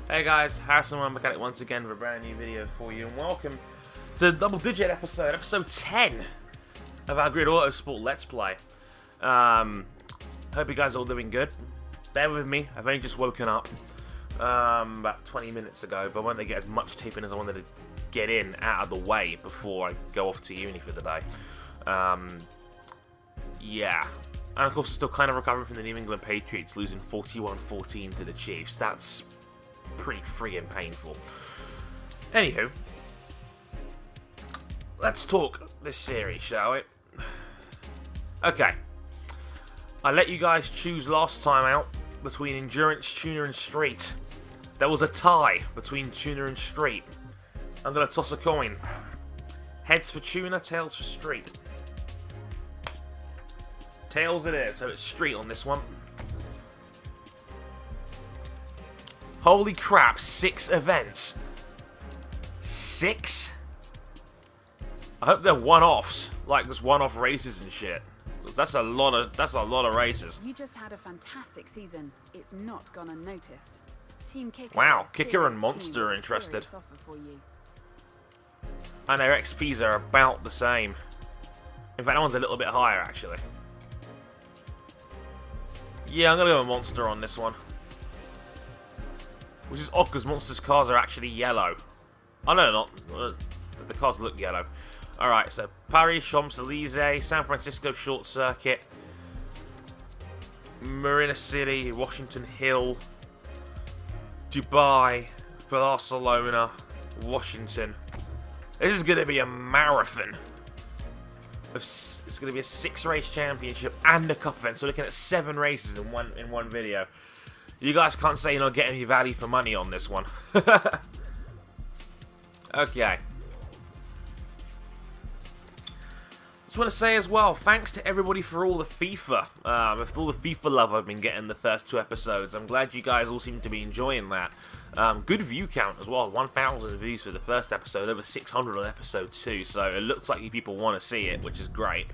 Hey guys, Harrison One Mechanic once again with a brand new video for you, and welcome to the double-digit episode 10 of our Grid Autosport Let's Play. Hope you guys are all doing good. Bear with me, I've only just woken up about 20 minutes ago, but I wanted to get as much taping as I wanted to get in out of the way before I go off to uni for the day. Yeah. And of course, still kind of recovering from the New England Patriots losing 41-14 to the Chiefs. That's pretty friggin' painful. Anywho, let's talk this series, shall we? Okay. I let you guys choose last time out between Endurance, Tuner, and Street. There was a tie between Tuner and Street. I'm going to toss a coin. Heads for Tuner, tails for Street. Tails it is, so it's Street on this one. Holy crap, 6 events. 6? I hope they're one-offs, like just one-off races and shit. That's a lot of races. You just had a fantastic season. It's not gone unnoticed. Team Kicker. Wow, Kicker and Monster are interested. And their XPs are about the same. In fact, that one's a little bit higher, actually. Yeah, I'm gonna go with Monster on this one. Which is odd, because Monster's cars are actually yellow. Oh, no, they're not. The cars look yellow. Alright, so Paris, Champs-Élysées, San Francisco Short Circuit, Marina City, Washington Hill, Dubai, Barcelona, Washington. This is going to be a marathon. It's going to be a 6-race championship and a cup event. So we're looking at 7 races in one video. You guys can't say you're not getting any value for money on this one. Okay. Just want to say as well, thanks to everybody for all the FIFA. For all the FIFA love I've been getting the first 2 episodes. I'm glad you guys all seem to be enjoying that. Good view count as well. 1,000 views for the first episode, over 600 on episode 2. So it looks like you people want to see it, which is great.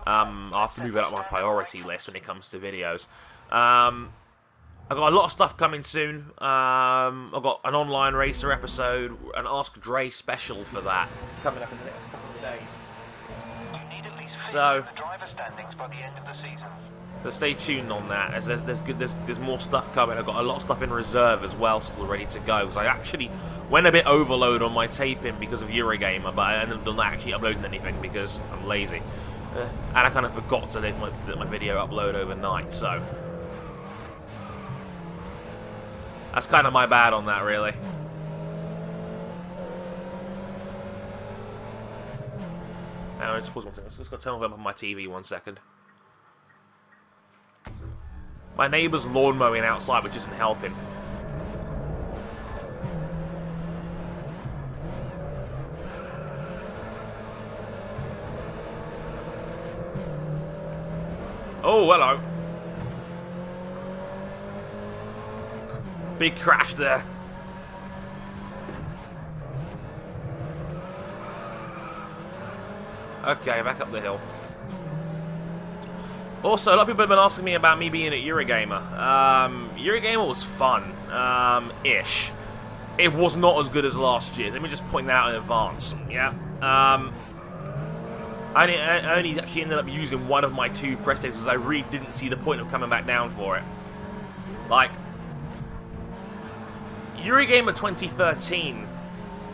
I'll have to move it up my priority list when it comes to videos. I've got a lot of stuff coming soon. I've got an online racer episode, an Ask Dre special for that, coming up in the next couple of days. So stay tuned on that. There's more stuff coming. I've got a lot of stuff in reserve as well, still ready to go. Because I actually went a bit overload on my taping because of Eurogamer, but I ended up not actually uploading anything because I'm lazy, and I kind of forgot to let my video upload overnight. So that's kind of my bad on that, really. Now, just pause one second. Just got to turn on my TV 1 second. My neighbour's lawn mowing outside, which isn't helping. Oh, hello. Big crash there. Okay, back up the hill. Also, a lot of people have been asking me about me being at Eurogamer. Eurogamer was fun, ish. It was not as good as last year's. Let me just point that out in advance. Yeah. I only actually ended up using one of my 2 press days because I really didn't see the point of coming back down for it. Like, Eurogamer 2013,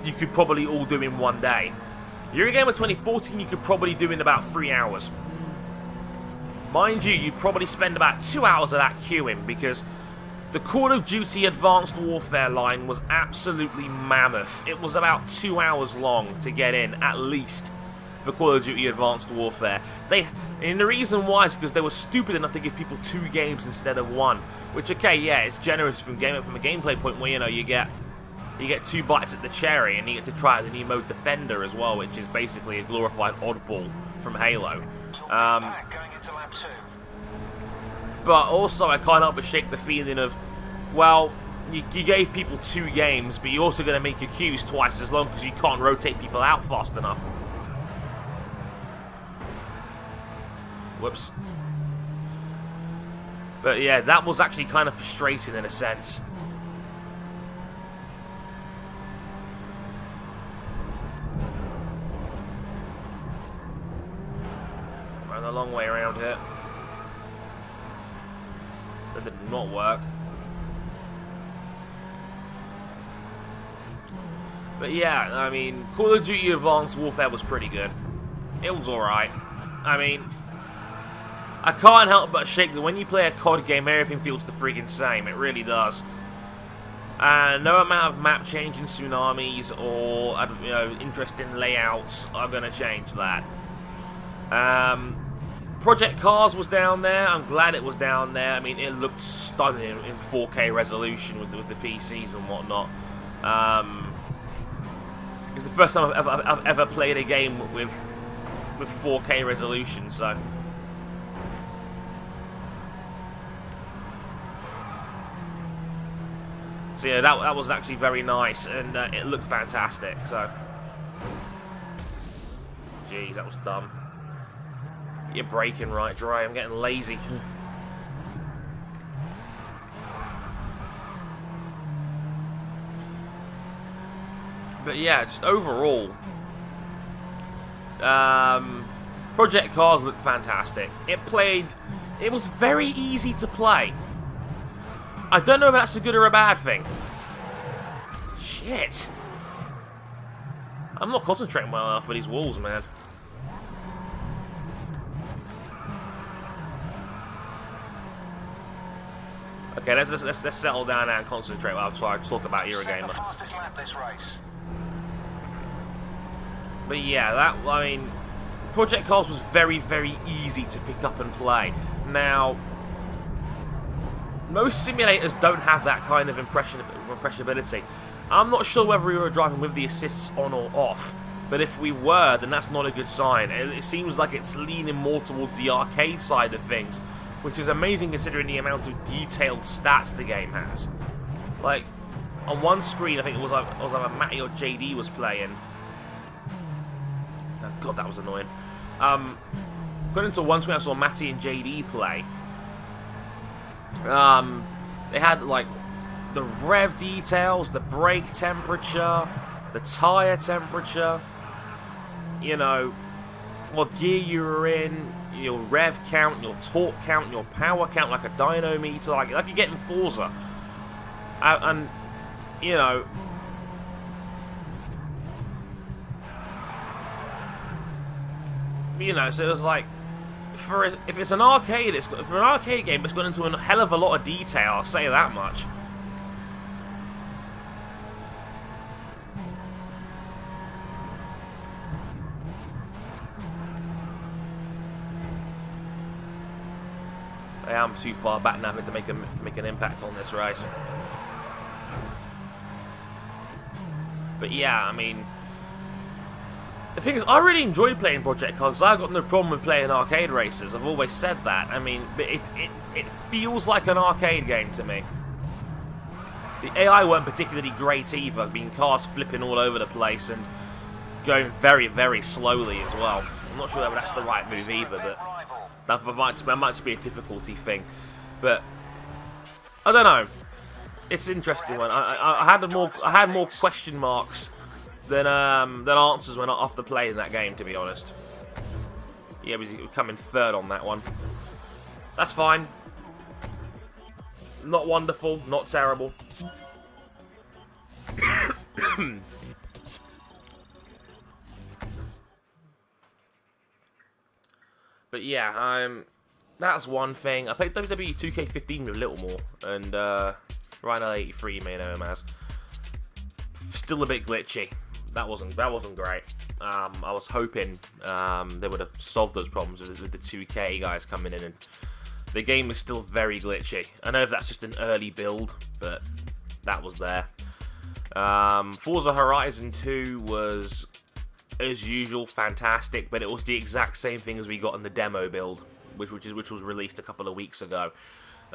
you could probably all do in 1 day. Eurogamer 2014, you could probably do in about 3 hours. Mind you, you'd probably spend about 2 hours of that queuing because the Call of Duty Advanced Warfare line was absolutely mammoth. It was about 2 hours long to get in, at least, for Call of Duty Advanced Warfare. And the reason why is because they were stupid enough to give people 2 games instead of 1. Which, okay, yeah, it's generous from a gameplay point where, you know, you get 2 bites at the cherry and you get to try out the new mode Defender as well, which is basically a glorified oddball from Halo. But also I can't help but shake the feeling of, well, you gave people 2 games, but you're also going to make your queues twice as long because you can't rotate people out fast enough. Whoops. But yeah, that was actually kind of frustrating in a sense. around here. That did not work. But yeah, I mean, Call of Duty Advanced Warfare was pretty good. It was alright. I mean, I can't help but shake that when you play a COD game, everything feels the freaking same. It really does. No amount of map changing tsunamis or interesting layouts are going to change that. Project Cars was down there. I'm glad it was down there. I mean, it looked stunning in 4K resolution with the PCs and whatnot. It's the first time I've ever played a game with 4K resolution, so. So yeah, that was actually very nice, and it looked fantastic, so. Jeez, that was dumb. You're braking right dry, I'm getting lazy. But yeah, just overall, Project Cars looked fantastic. It was very easy to play. I don't know if that's a good or a bad thing. Shit. I'm not concentrating well enough for these walls, man. Okay, let's settle down now and concentrate while I talk about Eurogamer. But yeah, I mean, Project Cars was very, very easy to pick up and play. Now, most simulators don't have that kind of impressionability. I'm not sure whether we were driving with the assists on or off, but if we were, then that's not a good sign. It seems like it's leaning more towards the arcade side of things, which is amazing considering the amount of detailed stats the game has. Like, on one screen, I think it was either Matty or JD was playing. Oh, God, that was annoying. Going into one screen, I saw Matty and JD play. They had, like, the rev details, the brake temperature, the tyre temperature, you know, what gear you were in, your rev count, your torque count, your power count, like a dynometer, like you get in Forza. And, you know, so it was like, if it's an arcade, for an arcade game, it's gone into a hell of a lot of detail, I'll say that much. I am too far back now to make an impact on this race. But yeah, I mean, the thing is, I really enjoyed playing Project Cars. I've got no problem with playing arcade races. I've always said that. I mean, but it feels like an arcade game to me. The AI weren't particularly great either, being cars flipping all over the place and going very, very slowly as well. I'm not sure whether that's the right move either, but that might be a difficulty thing. But I don't know. It's an interesting one. I had more question marks than answers when after playing that game, to be honest. Yeah, he's coming third on that one. That's fine. Not wonderful, not terrible. But yeah, that's one thing. I played WWE 2K15 with Littlemore, and Rhino 83 you may know him as. Still a bit glitchy. That wasn't great. I was hoping they would have solved those problems with the 2K guys coming in, and the game is still very glitchy. I know if that's just an early build, but that was there. Forza Horizon 2 was, as usual, fantastic, but it was the exact same thing as we got in the demo build, which was released a couple of weeks ago.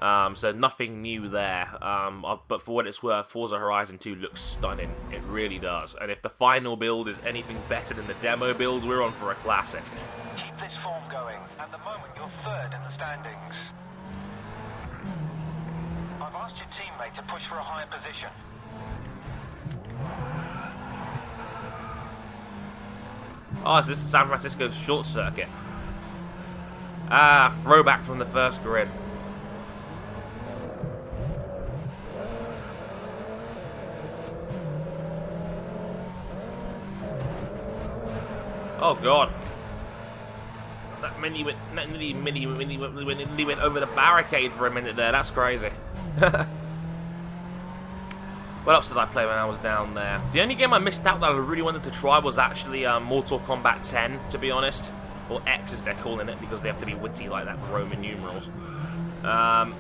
So nothing new there. But for what it's worth, Forza Horizon 2 looks stunning. It really does. And if the final build is anything better than the demo build, we're on for a classic. Keep this form going. At the moment, you're third in the standings. I've asked your teammate to push for a higher position. Oh, this is San Francisco's short circuit. Ah, throwback from the first grid. Oh god. That nearly went over the barricade for a minute there. That's crazy. What else did I play when I was down there? The only game I missed out that I really wanted to try was actually Mortal Kombat 10, to be honest. Or X as they're calling it, because they have to be witty like that with Roman numerals. That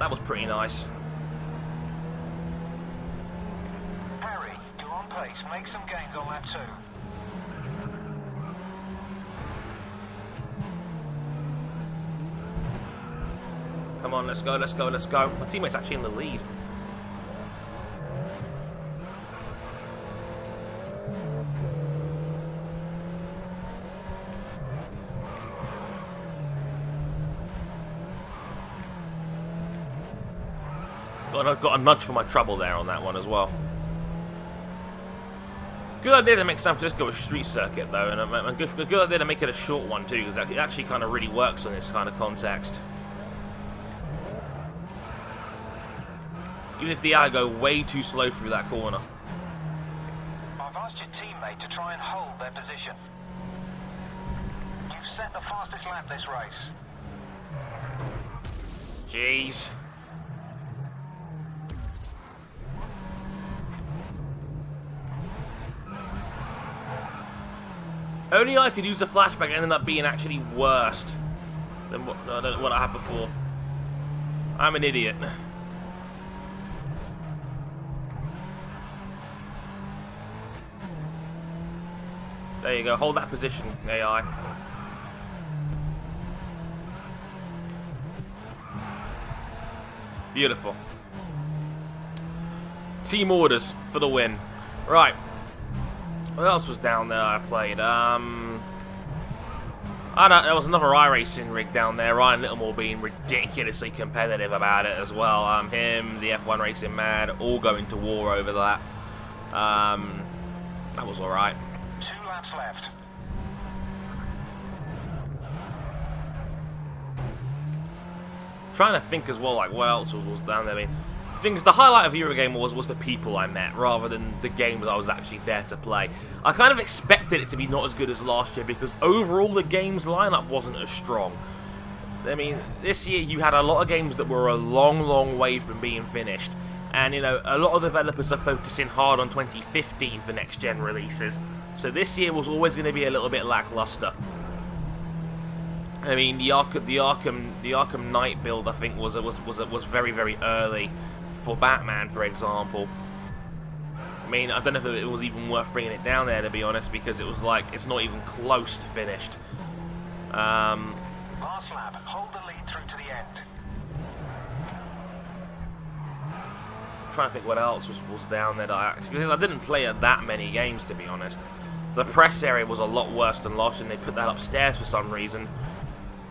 was pretty nice. Harry, you're on pace. Make some gains on that too. Come on, let's go, let's go, let's go. My teammate's actually in the lead. Got a nudge for my trouble there on that one as well. Good idea to make San Francisco a street circuit though, and a good idea to make it a short one too, because it actually kind of really works in this kind of context. Even if the eye go way too slow through that corner. I've asked your teammate to try and hold their position. You've set the fastest lap this race. Jeez. Only I could use a flashback and ended up being actually worse than what I had before. I'm an idiot. There you go, hold that position, AI. Beautiful. Team orders for the win. Right. What else was down there I played? I don't know, there was another iRacing rig down there. Ryan Littlemore being ridiculously competitive about it as well. Him, the F1 Racing Mad, all going to war over that. That was alright. 2 laps left. Trying to think as well, like, what else was down there. I mean, things. The highlight of Eurogamer was the people I met, rather than the games I was actually there to play. I kind of expected it to be not as good as last year, because overall the games lineup wasn't as strong. I mean, this year you had a lot of games that were a long, long way from being finished. And, you know, a lot of developers are focusing hard on 2015 for next-gen releases. So this year was always going to be a little bit lackluster. I mean, the Arkham Knight build, I think, was very, very early for Batman, for example. I mean, I don't know if it was even worth bringing it down there, to be honest, because it was like, it's not even close to finished. Last lap. Hold the lead through to the end. I'm trying to think what else was down there that because I didn't play that many games, to be honest. The press area was a lot worse than last year, and they put that upstairs for some reason.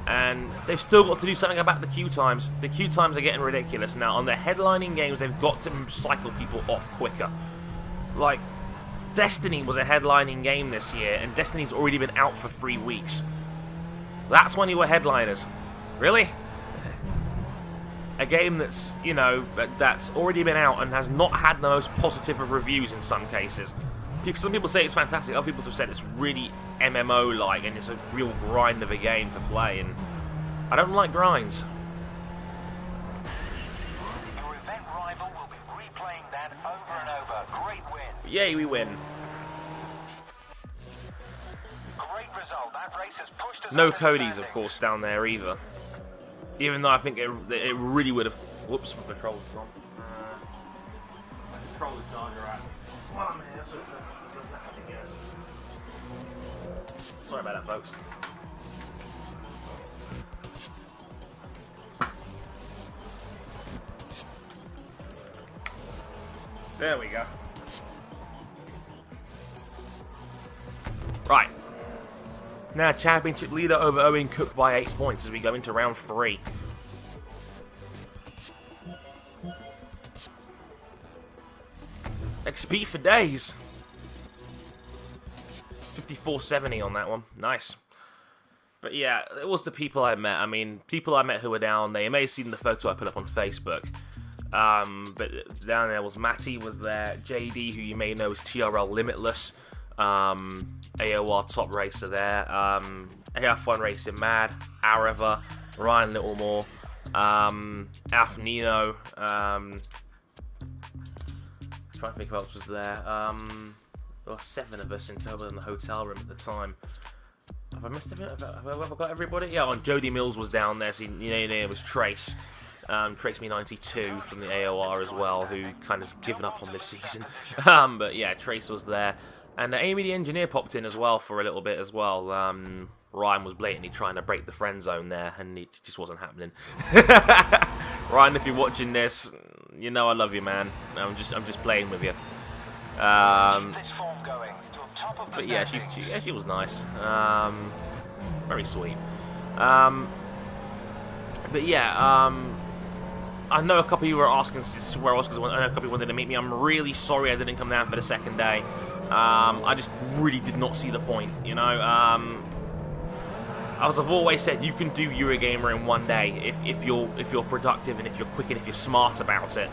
And they've still got to do something about the queue times. The queue times are getting ridiculous now. On their headlining games, they've got to cycle people off quicker. Like, Destiny was a headlining game this year, and Destiny's already been out for 3 weeks. That's when you were headliners. Really? A game that's, you know, that's already been out and has not had the most positive of reviews in some cases. Some people say it's fantastic, other people have said it's really MMO-like and it's a real grind of a game to play, and I don't like grinds. Your event rival will be replaying that over and over. Great win. Yay, we win. Great result. That race has pushed us. No over the Cody's, of standings. course, down there either. Even though I think it really would have... Whoops, my controller's gone. My controller charger out. While I'm here, so there's nothing here. Sorry about that, folks. There we go. Right. Now, championship leader over Owen Cook by 8 points as we go into round 3. XP for days. 54.70 on that one. Nice. But yeah, it was the people I met. I mean, people I met who were down there. You may have seen the photo I put up on Facebook. But down there was Matty was there, JD, who you may know is TRL Limitless, AOR top racer there, AF1 Racing Mad, Areva, Ryan Littlemore, Alf Nino, trying to think who else was there. There were 7 of us in total in the hotel room at the time. Have I missed it? Have I got everybody? Yeah, and Jody Mills was down there, so you know, it was Trace. Trace Me 92 from the AOR as well, who kind of given up on this season. But yeah, Trace was there. And Amy the engineer popped in as well for a little bit as well. Ryan was blatantly trying to break the friend zone there, and it just wasn't happening. Ryan, if you're watching this, you know I love you, man. I'm just playing with you. But yeah, she was nice. Very sweet. But yeah, I know a couple of you were asking where I was because I know a couple of you wanted to meet me. I'm really sorry I didn't come down for the second day. I just really did not see the point, you know. As I've always said, you can do Eurogamer in one day if you're productive and if you're quick and if you're smart about it.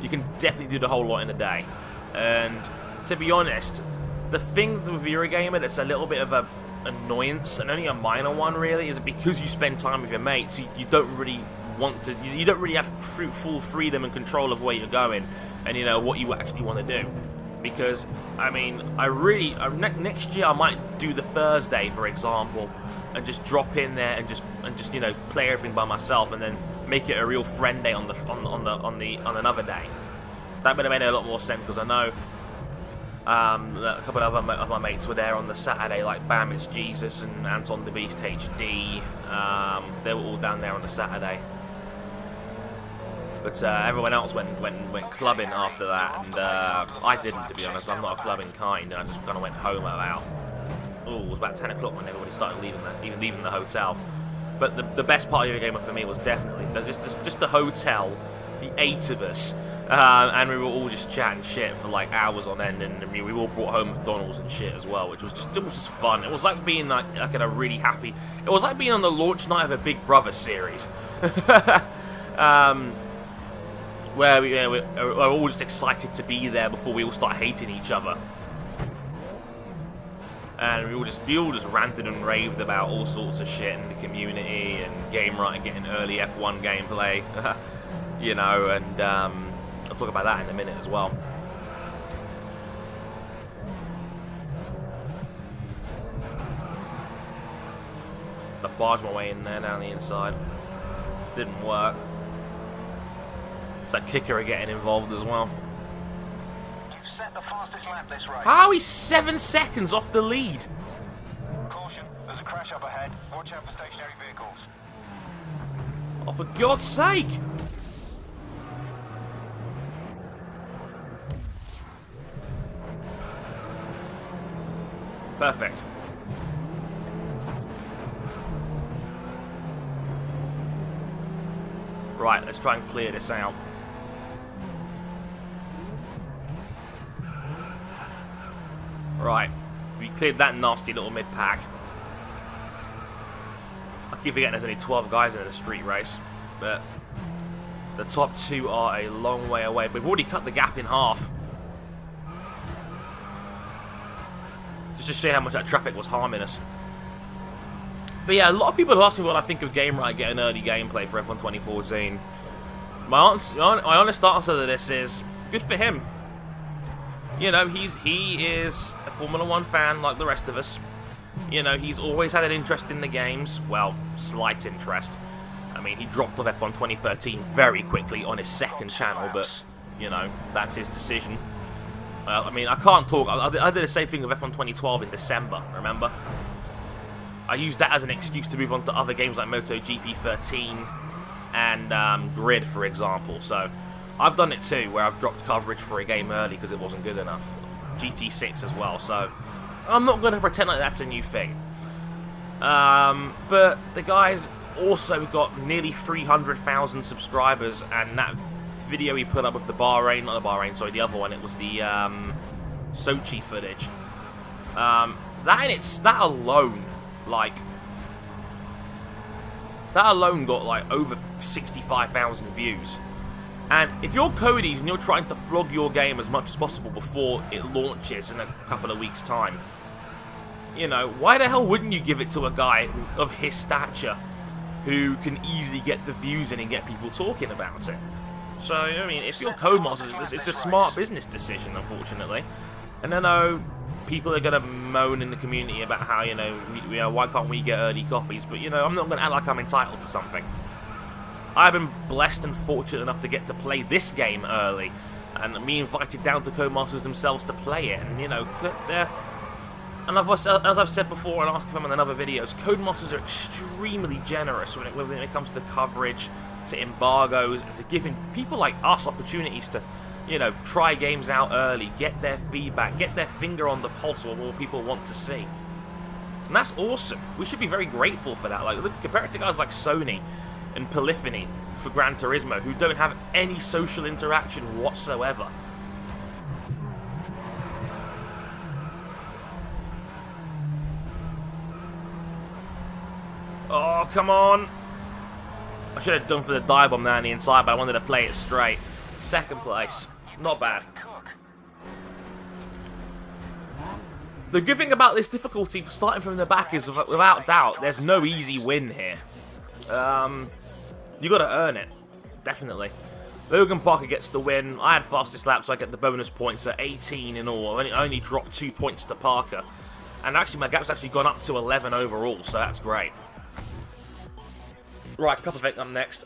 You can definitely do the whole lot in a day. And to be honest, the thing with Eurogamer that's a little bit of a annoyance, and only a minor one really, is because you spend time with your mates, you don't really want to, you don't really have full freedom and control of where you're going and you know what you actually want to do. Because I mean, next year I might do the Thursday, for example, and just drop in there and just you know play everything by myself, and then make it a real friend day on another day. That would have made a lot more sense, because I know a couple of my mates were there on the Saturday, like Bam It's Jesus and Anton the Beast HD. They were all down there on the Saturday. But everyone else went clubbing after that, and I didn't, to be honest. I'm not a clubbing kind, and I just kind of went home it was about 10 o'clock when everybody started leaving the hotel. But the best part of the game for me was definitely just the hotel, the 8 of us, and we were all just chatting shit for like hours on end, and we all brought home McDonald's and shit as well, which was just fun. It was like being like in a really happy. It was like being on the launch night of a Big Brother series. Where we're all just excited to be there before we all start hating each other. And we all just ranted and raved about all sorts of shit in the community, and GameRight getting early F1 gameplay, you know, and I'll talk about that in a minute as well. I barged my way in there down the inside. Didn't work. It's that kicker getting involved as well. You've set the fastest lap this race. How he's 7 seconds off the lead? Caution, there's a crash up ahead. Watch out for stationary vehicles. Oh, for God's sake! Perfect. Right, let's try and clear this out. Right, we cleared that nasty little mid-pack. I keep forgetting there's only 12 guys in a street race, but the top 2 are a long way away. We've already cut the gap in half. Just to show you how much that traffic was harming us. But yeah, a lot of people have asked me what I think of GameRight getting early gameplay for F1 2014. My honest answer to this is, good for him. You know, he is a Formula 1 fan like the rest of us. You know, he's always had an interest in the games. Well, slight interest. I mean, he dropped off F1 2013 very quickly on his second channel, but, you know, that's his decision. I mean, I can't talk. I did the same thing with F1 2012 in December, remember? I used that as an excuse to move on to other games like MotoGP 13 and Grid, for example. So I've done it too, where I've dropped coverage for a game early because it wasn't good enough. GT6 as well, so I'm not going to pretend like that's a new thing. But the guy's also got nearly 300,000 subscribers, and that video he put up with the Bahrain, not the Bahrain, sorry, the other one, it was the Sochi footage. That alone, like, That alone got like over 65,000 views. And if you're Cody's and you're trying to flog your game as much as possible before it launches in a couple of weeks' time, you know, why the hell wouldn't you give it to a guy of his stature who can easily get the views in and get people talking about it? So, I mean, if you're Codemasters, it's a smart business decision, unfortunately. And I know people are going to moan in the community about how, you know, why can't we get early copies? But, you know, I'm not going to act like I'm entitled to something. I've been blessed and fortunate enough to get to play this game early, and me invited down to Codemasters themselves to play it, and, you know, and as I've said before and asked them in other videos, Codemasters are extremely generous when it comes to coverage, to embargoes, and to giving people like us opportunities to, you know, try games out early, get their feedback, get their finger on the pulse of what people want to see. And that's awesome. We should be very grateful for that. Like, look, compare it to guys like Sony and Polyphony for Gran Turismo, who don't have any social interaction whatsoever. Oh, come on. I should have done for the dive bomb there on the inside, but I wanted to play it straight. Second place. Not bad. The good thing about this difficulty, starting from the back, is without doubt, there's no easy win here. You gotta earn it. Definitely. Logan Parker gets the win. I had fastest lap, so I get the bonus points at 18 in all. I only dropped 2 points to Parker. And actually, my gap's actually gone up to 11 overall, so that's great. Right, cup event up next.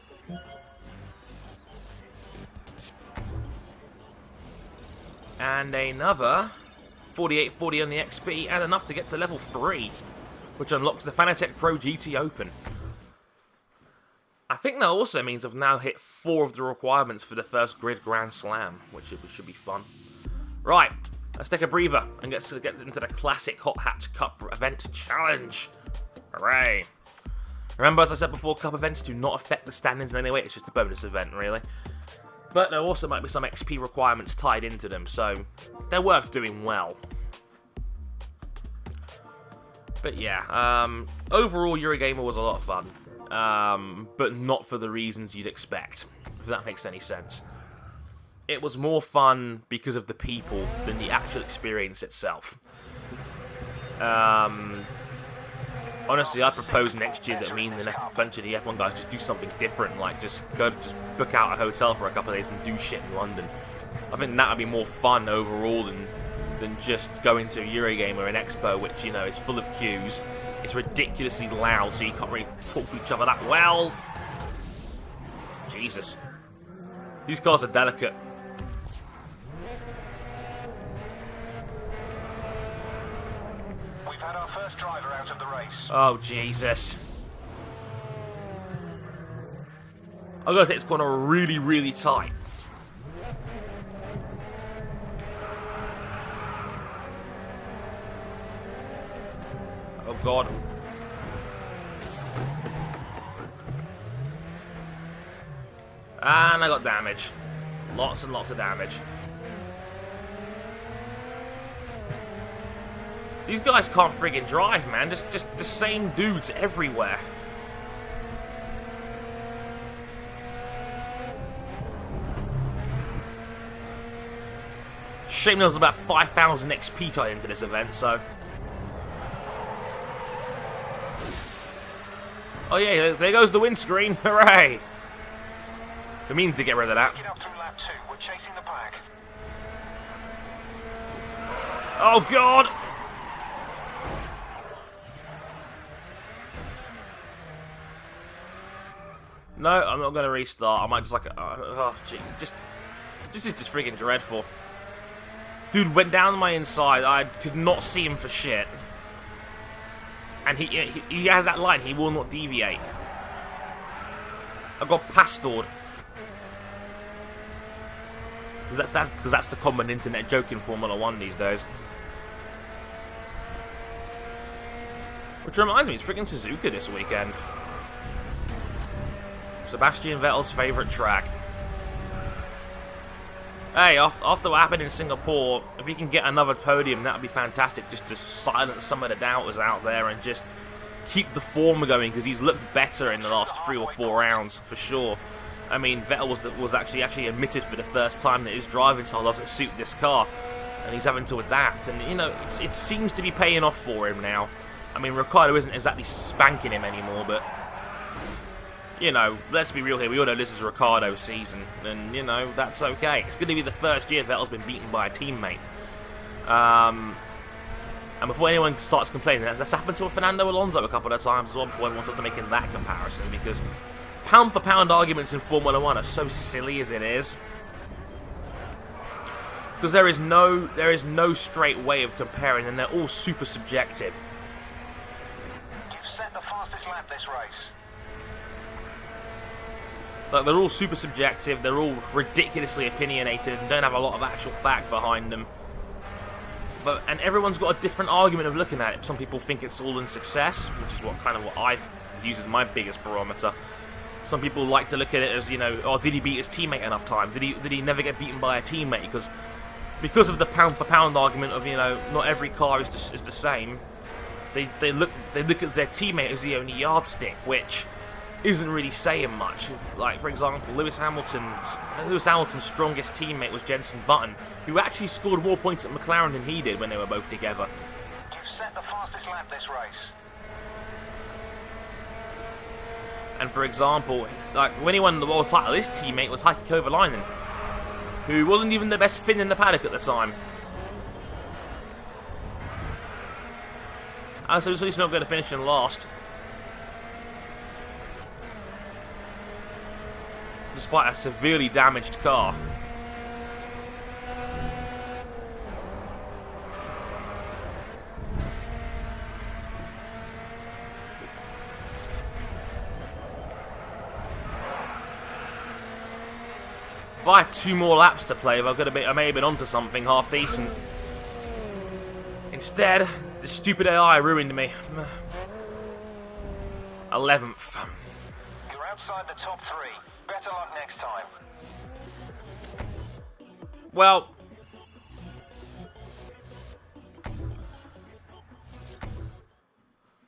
And another 4840 on the XP, and enough to get to level 3, which unlocks the Fanatec Pro GT Open. I think that also means I've now hit 4 of the requirements for the first Grid Grand Slam, which should be fun. Right, let's take a breather and get into the classic Hot Hatch Cup event challenge. Hooray! Remember, as I said before, Cup events do not affect the standings in any way, it's just a bonus event, really. But there also might be some XP requirements tied into them, so they're worth doing well. But yeah, overall, Eurogamer was a lot of fun. But not for the reasons you'd expect, if that makes any sense. It was more fun because of the people than the actual experience itself. Honestly, I propose next year that me and a bunch of the F1 guys just do something different, like just book out a hotel for a couple of days and do shit in London. I think that would be more fun overall than just going to Eurogamer and Expo, which, you know, is full of queues. It's ridiculously loud, so you can't really talk to each other that well. Jesus. These cars are delicate. We've had our first driver out of the race. Oh, Jesus. I've got to take this corner really, really tight. Oh, God. And I got damage. Lots and lots of damage. These guys can't friggin' drive, man. Just the same dudes everywhere. Shame there was about 5,000 XP tied into this event, so... Oh yeah, there goes the windscreen. Hooray! I mean to get rid of that. Get up through lap 2. We're chasing the pack. Oh, God! No, I'm not going to restart. I might just like... oh, jeez. This is just freaking dreadful. Dude went down my inside. I could not see him for shit. And he has that line. He will not deviate. I got pastored. Because that's the common internet joke in Formula 1 these days. Which reminds me, it's freaking Suzuka this weekend. Sebastian Vettel's favourite track. Hey, after what happened in Singapore, if he can get another podium, that would be fantastic, just to silence some of the doubters out there and just keep the form going, because he's looked better in the last 3 or 4 rounds for sure. I mean, Vettel was actually admitted for the first time that his driving style doesn't suit this car, and he's having to adapt. And you know, it seems to be paying off for him now. I mean, Ricciardo isn't exactly spanking him anymore, but you know, let's be real here. We all know this is Ricciardo's season, and you know that's okay. It's going to be the first year Vettel's been beaten by a teammate. And before anyone starts complaining, that's happened to Fernando Alonso a couple of times as well, before everyone starts making that comparison, because pound for pound arguments in Formula 1 are so silly as it is. Because there is no straight way of comparing, and they're all super subjective. You've set the fastest lap this race. Like, they're all super subjective, they're all ridiculously opinionated, and don't have a lot of actual fact behind them. And everyone's got a different argument of looking at it. Some people think it's all in success, which is what I use as my biggest barometer. Some people like to look at it as, you know, oh, did he beat his teammate enough times? Did he never get beaten by a teammate? Because of the pound for pound argument of, you know, not every car is the same. They look at their teammate as the only yardstick, which isn't really saying much. Like, for example, Lewis Hamilton's strongest teammate was Jenson Button, who actually scored more points at McLaren than he did when they were both together. You've set the fastest lap this race. And for example, like when he won the world title, his teammate was Heikki Kovalainen, who wasn't even the best Finn in the paddock at the time. And so he's not going to finish in last, despite a severely damaged car. If I had 2 more laps to play, I may have been onto something half decent. Instead, the stupid AI ruined me. 11th. You're outside the top 3. Better luck next time. Well,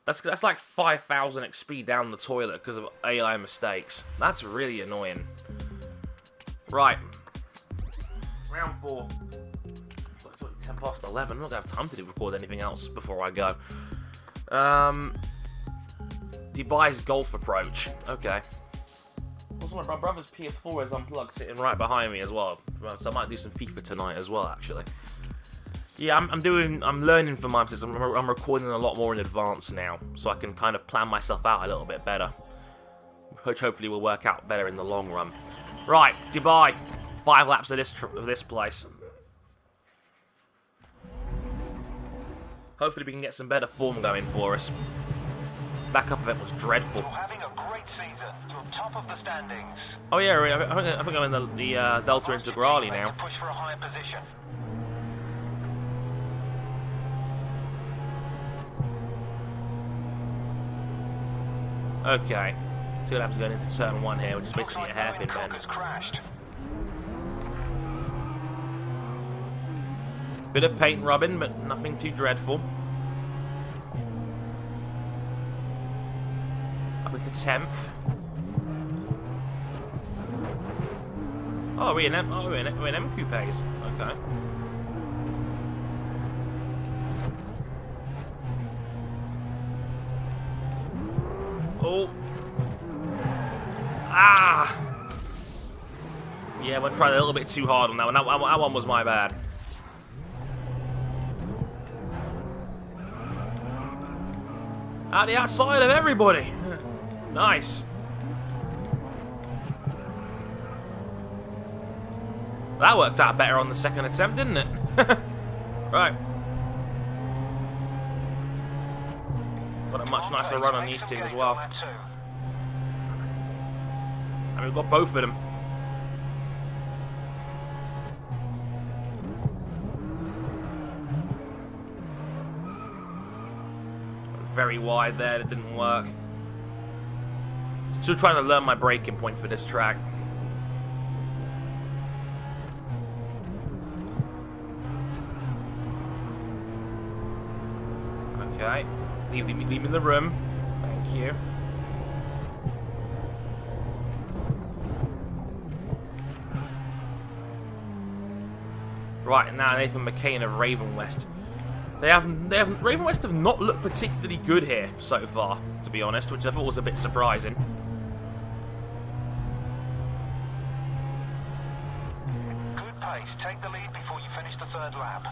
that's like 5,000 XP down the toilet because of AI mistakes. That's really annoying. Right. Round 4. 10 past 11. I'm not going to have time to record anything else before I go. Dubai's golf approach. Okay. Also, my brother's PS4 is unplugged, sitting right behind me as well. So I might do some FIFA tonight as well, actually. Yeah, I'm learning from my system. I'm recording a lot more in advance now, so I can kind of plan myself out a little bit better, which hopefully will work out better in the long run. Right, Dubai. 5 laps of this place. Hopefully we can get some better form going for us. That cup event was dreadful. You're having a great season. You're top of the standings. Oh yeah, I think I'm in the Delta Integrale now. Push for a higher position. Okay. See what happens going into turn 1 here, which is basically a hairpin bend. Bit of paint rubbing, but nothing too dreadful. Up into 10th. Oh, we're in M coupes. Okay. Oh. Ah! Yeah, I tried a little bit too hard on that one. That one was my bad. Out the outside of everybody. Nice. That worked out better on the second attempt, didn't it? Right. Got a much nicer run on these two as well. And we've got both of them. Very wide there, that didn't work. Still trying to learn my braking point for this track. Okay. Leave me the room. you. Right, now Nathan McCain of Raven West. Raven West have not looked particularly good here so far, to be honest, which I thought was a bit surprising. Good pace. Take the lead before you finish the third lap.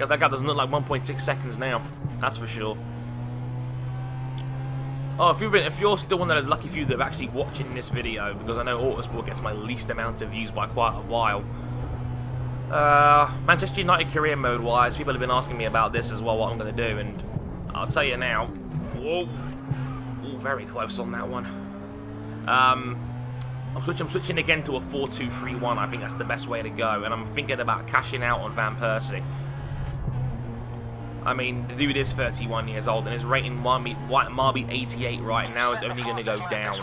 That guy doesn't look like 1.6 seconds now. That's for sure. Oh, if you're still one of those lucky few that are actually watching this video, because I know Autosport gets my least amount of views by quite a while. Manchester United career mode wise, people have been asking me about this as well, what I'm going to do, and I'll tell you now. Whoa, ooh, very close on that one. I'm switching again to a 4-2-3-1. I think that's the best way to go, and I'm thinking about cashing out on Van Persie. I mean, the dude is 31 years old, and his rating might be 88 right now. Is only going to go down.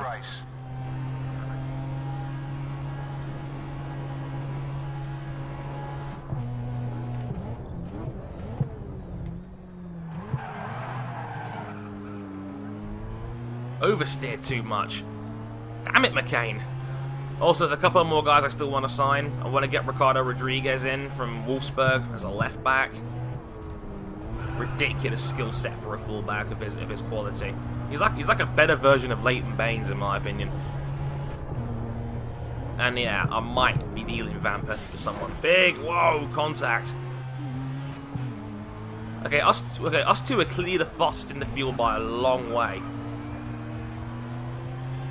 Oversteered too much. Damn it, McCain. Also, there's a couple more guys I still want to sign. I want to get Ricardo Rodriguez in from Wolfsburg as a left back. Ridiculous skill set for a fullback of his quality. He's like a better version of Leighton Baines in my opinion. And yeah, I might be dealing Van Persie for someone big. Whoa, contact. Okay, us two are clearly the fastest in the field by a long way.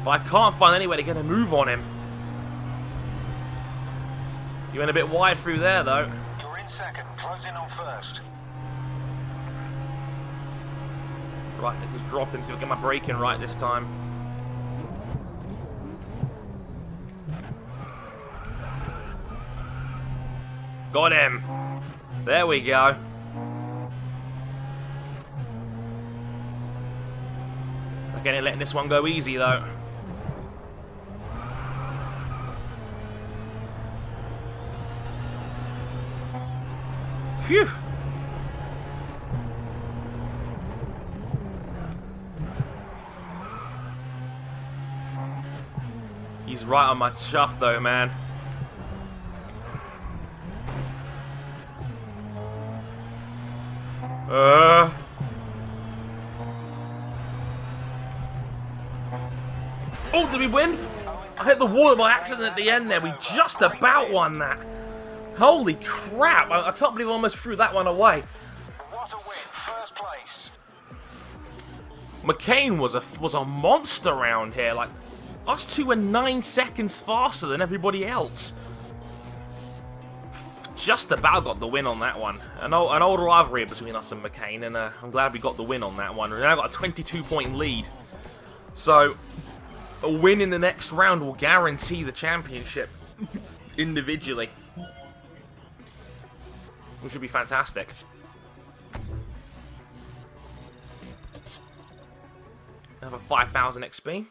But I can't find any way to get a move on him. You went a bit wide through there though. You're in second, close in on first. Right, I just dropped him to get my braking right this time. Got him. There we go. Again, letting this one go easy though. Phew. He's right on my chuff though, man. Oh, did we win? I hit the wall by accident at the end there. We just about won that. Holy crap. I can't believe I almost threw that one away. What a win, first place. McCain was a monster around here. Like, us two are 9 seconds faster than everybody else. Just about got the win on that one. An old rivalry between us and McCain, and I'm glad we got the win on that one. We've now got a 22-point lead. So, a win in the next round will guarantee the championship individually. Which should be fantastic. Another 5,000 XP.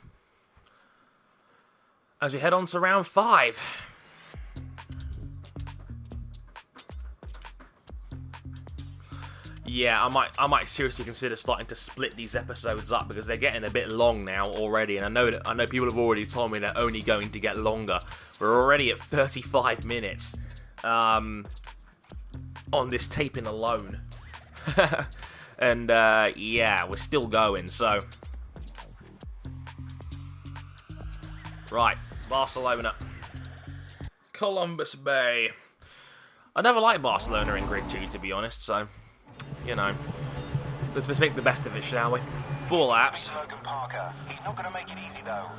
As we head on to round 5. Yeah, I might seriously consider starting to split these episodes up because they're getting a bit long now already, and I know people have already told me they're only going to get longer. We're already at 35 minutes on this taping alone, and yeah, we're still going. So, right, Barcelona, Columbus Bay. I never liked Barcelona in Grid 2, to be honest, so, you know, let's just make the best of it, shall we? 4 laps. Logan Parker. He's not going to make it easy, though.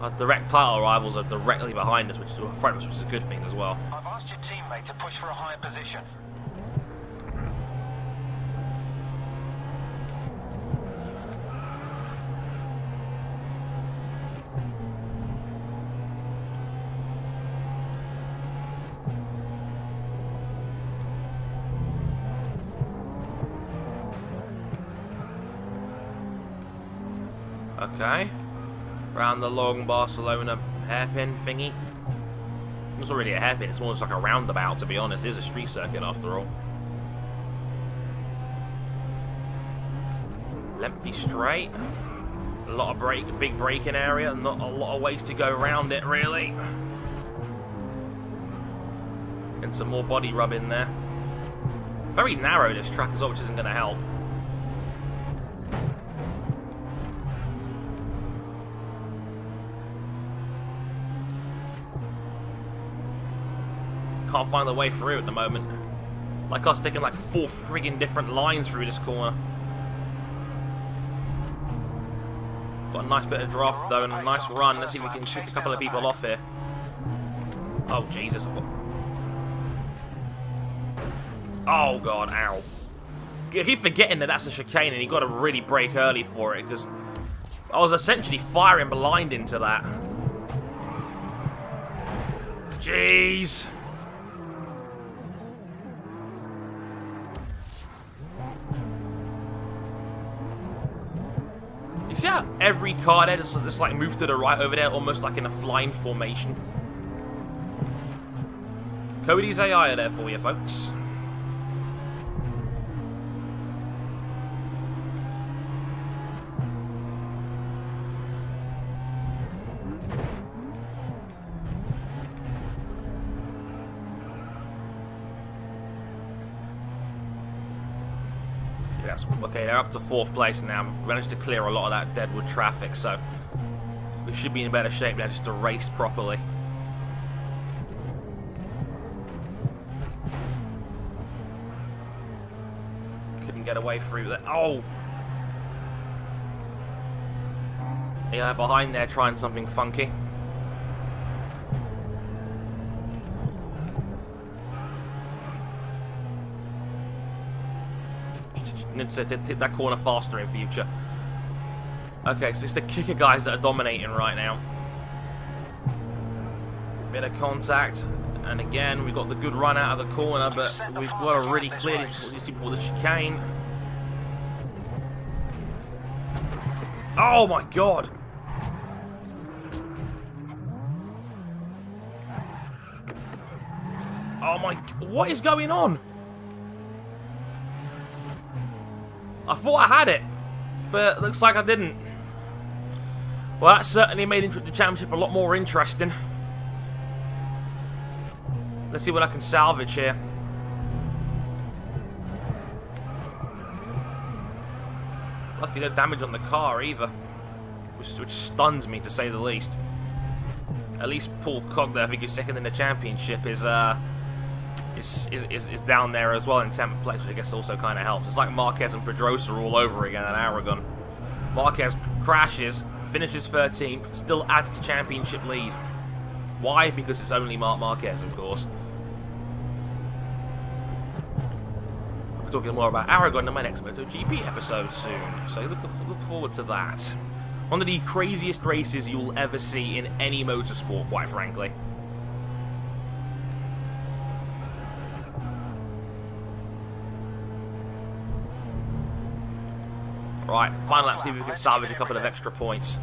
Our direct title rivals are directly behind us, which is front of us, which is a good thing as well. I've asked your teammate to push for a higher position. Okay. Round the long Barcelona hairpin thingy. It's not really a hairpin, it's more just like a roundabout, to be honest. It is a street circuit after all. Lengthy straight. A lot of big braking area, not a lot of ways to go around it, really. And some more body rub in there. Very narrow, this track as well, which isn't going to help. Can't find the way through at the moment. Like us taking like 4 friggin' different lines through this corner. Got a nice bit of draft though and a nice run. Let's see if we can pick a couple of people off here. Oh Jesus. Oh god, ow. I keep forgetting that that's a chicane and you got to really brake early for it because I was essentially firing blind into that. Jeez. You see how every car there just like moved to the right over there, almost like in a flying formation? Cody's AI there for you, folks. Okay, they're up to 4th place now. We managed to clear a lot of that deadwood traffic, so we should be in better shape now just to race properly. Couldn't get away through that. Oh! Yeah, behind there trying something funky. Need to hit that corner faster in future. Okay, so it's the kicker guys that are dominating right now. Bit of contact, and again we got the good run out of the corner, but we've got to really clear this before the chicane. Oh my god! Oh my! What is going on? I thought I had it, but it looks like I didn't. Well, that certainly made the championship a lot more interesting. Let's see what I can salvage here. Lucky no damage on the car either, which stuns me to say the least. At least Paul Cogler, I think he's second in the championship, is down there as well in 10th place, which I guess also kind of helps. It's like Marquez and Pedrosa all over again at Aragon. Marquez crashes, finishes 13th, still adds to championship lead. Why? Because it's only Marc Marquez, of course. I'll be talking more about Aragon in my next MotoGP episode soon, so look forward to that. One of the craziest races you'll ever see in any motorsport, quite frankly. Right, final lap, see if we can salvage a couple of extra points.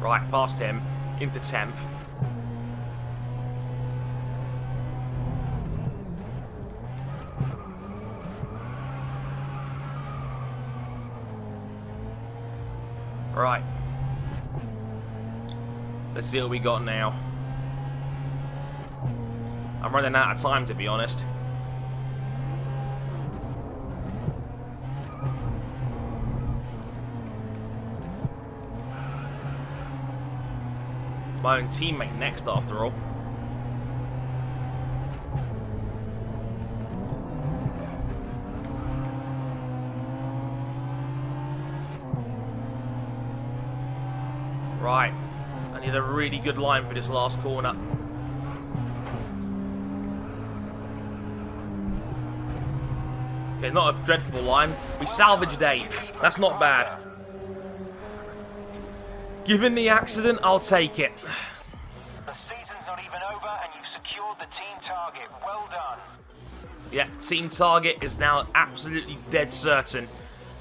Right, past him, into 10th. Right. Let's see what we got now. I'm running out of time, to be honest. It's my own teammate next, after all. Right. I need a really good line for this last corner. Okay, not a dreadful line. We salvaged 8th. That's not bad. Given the accident, I'll take it. The season's not even over and Yeah, team target is now absolutely dead certain.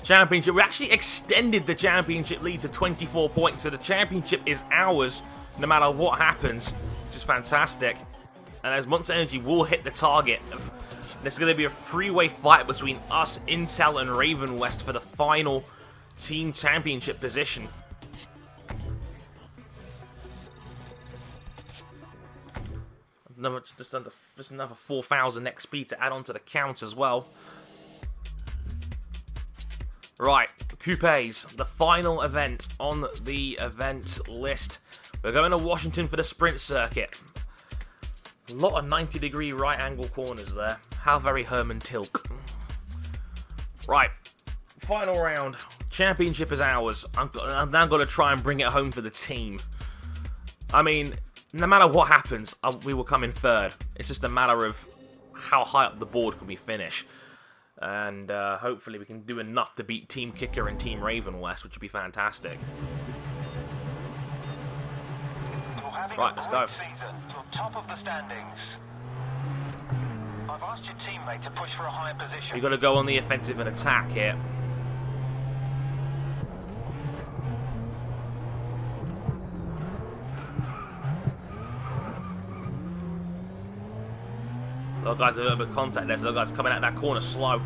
Championship, we actually extended the championship lead to 24 points, so the championship is ours no matter what happens, which is fantastic. And as Monster Energy will hit the target, there's going to be a three-way fight between us, Intel, and Raven West for the final team championship position. Just another 4,000 XP to add on to the count as well. Right, Coupes, the final event on the event list. We're going to Washington for the sprint circuit. A lot of 90-degree right angle corners there. How very Herman Tilke. Right, final round. Championship is ours. I'm now going to try and bring it home for the team. I mean, no matter what happens, we will come in third. It's just a matter of how high up the board can we finish. And hopefully we can do enough to beat Team Kicker and Team Raven West, which would be fantastic. Right, let's go. Top of the standings. I've asked your teammate to push for a higher position. You've got to go on the offensive and attack here. A lot of guys have a little bit of contact there, so the guys coming out that corner slow.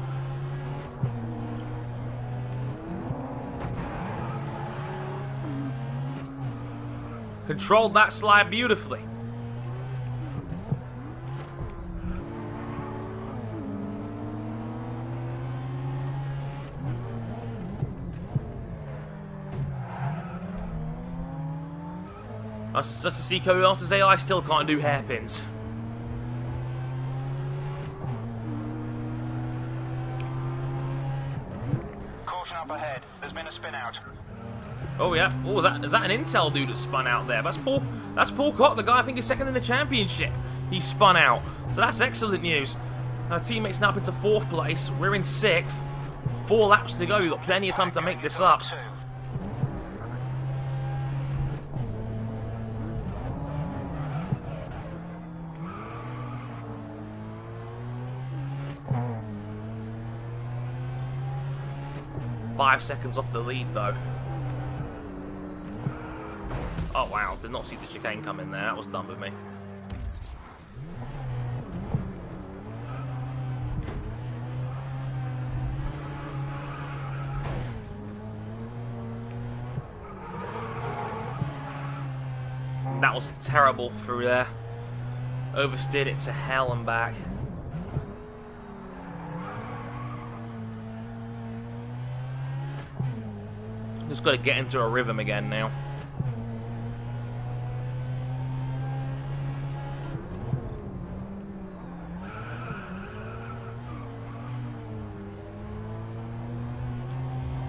Controlled that slide beautifully. That's just to see Coyote's AI still can't do hairpins. Caution up ahead. There's been a spin out. Oh yeah. Oh, is that an Intel dude that spun out there? That's Paul Cott, the guy I think is second in the championship. He spun out. So that's excellent news. Our teammates now up into 4th place. We're in 6th. 4 laps to go. We've got plenty of time to make this up. Five seconds off the lead though. Oh wow, did not see the chicane come in there. That was dumb of me. That was terrible through there. Oversteered it to hell and back. Just got to get into a rhythm again now.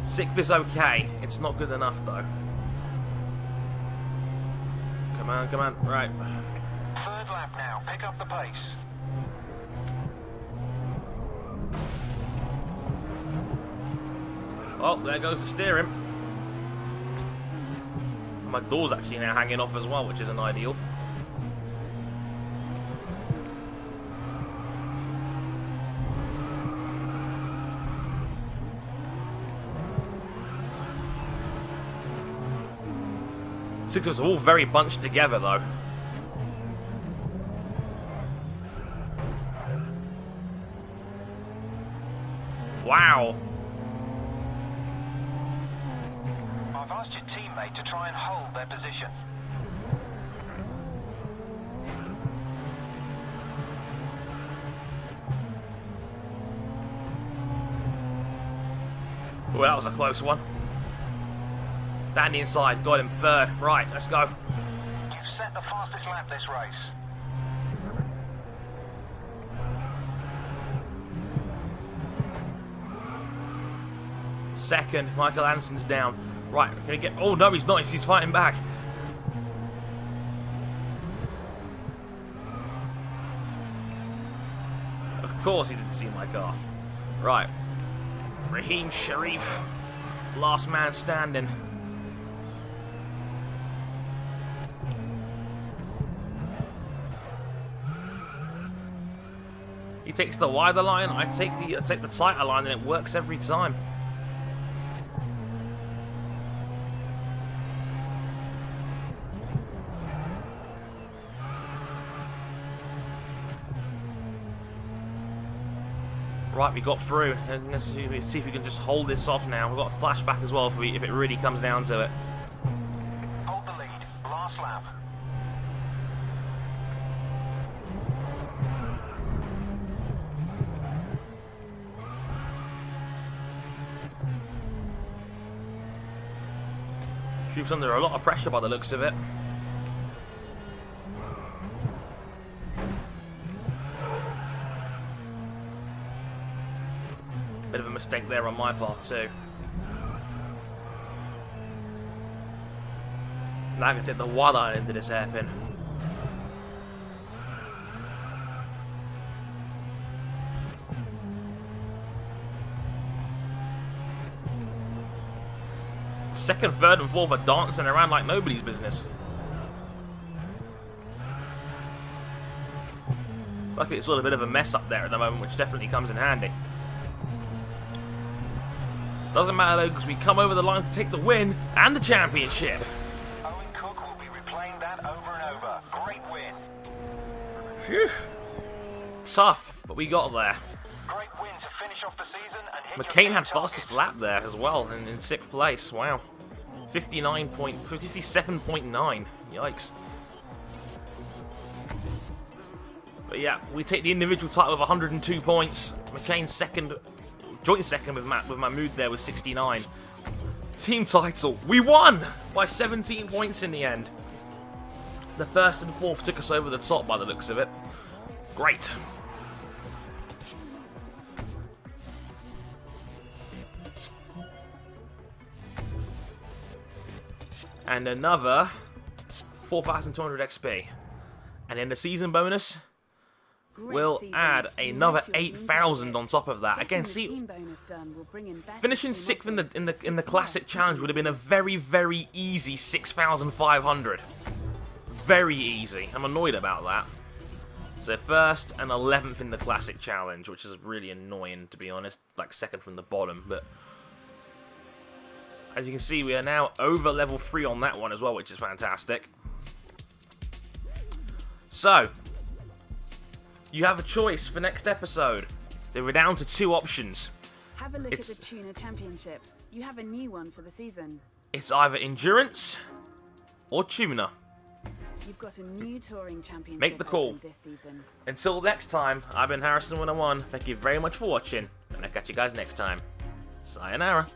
Sixth is okay. It's not good enough though. Come on, come on. Right. 3rd lap now. Pick up the pace. Oh, there goes the steering. My door's actually now hanging off as well, which isn't ideal. Six of us are all very bunched together, though. Wow. I've asked your teammate to try and hold their position. Oh, that was a close one. Down the inside, got him 3rd. Right, let's go. You've set the fastest lap this race. Second, Michael Anderson's down. Right, can he get... Oh, no, he's not. He's fighting back. Of course he didn't see my car. Right. Raheem Sharif. Last man standing. takes the wider line, I take the tighter line, and it works every time. Right, we got through, and let's see if we can just hold this off now. We've got a flashback as well if it really comes down to it. Hold the lead. Last lap. Shoots under a lot of pressure by the looks of it. Bit of a mistake there on my part too. Now I can take the wide line into this hairpin. Second, third and fourth are dancing around like nobody's business. Luckily it's all a bit of a mess up there at the moment, which definitely comes in handy. Doesn't matter though, because we come over the line to take the win and the championship. Owen Cook will be replaying that over and over. Great win. Phew. Tough, but we got there. Great win to finish off the season and hit McCain your had target. fastest lap there as well, in 6th place. Wow. 57.9. Yikes. But yeah, we take the individual title with 102 points. McCain second, joint second with Mahmoud there with 69. Team title, we won by 17 points in the end. The first and fourth took us over the top by the looks of it. Great. And another 4,200 XP. And in the season bonus, we'll add another 8,000 on top of that. Again, see, finishing 6th in the classic challenge would have been a very, very easy 6,500. Very easy. I'm annoyed about that. So 1st and 11th in the classic challenge, which is really annoying, to be honest. Like 2nd from the bottom, but as you can see, we are now over level 3 on that one as well, which is fantastic. So, you have a choice for next episode. They were down to 2 options. Have a look at the Tuna Championships. You have a new one for the season. It's either Endurance or Tuna. You've got a new touring championship. Make the call. this season. Until next time, I've been Harrison101. Thank you very much for watching, and I'll catch you guys next time. Sayonara.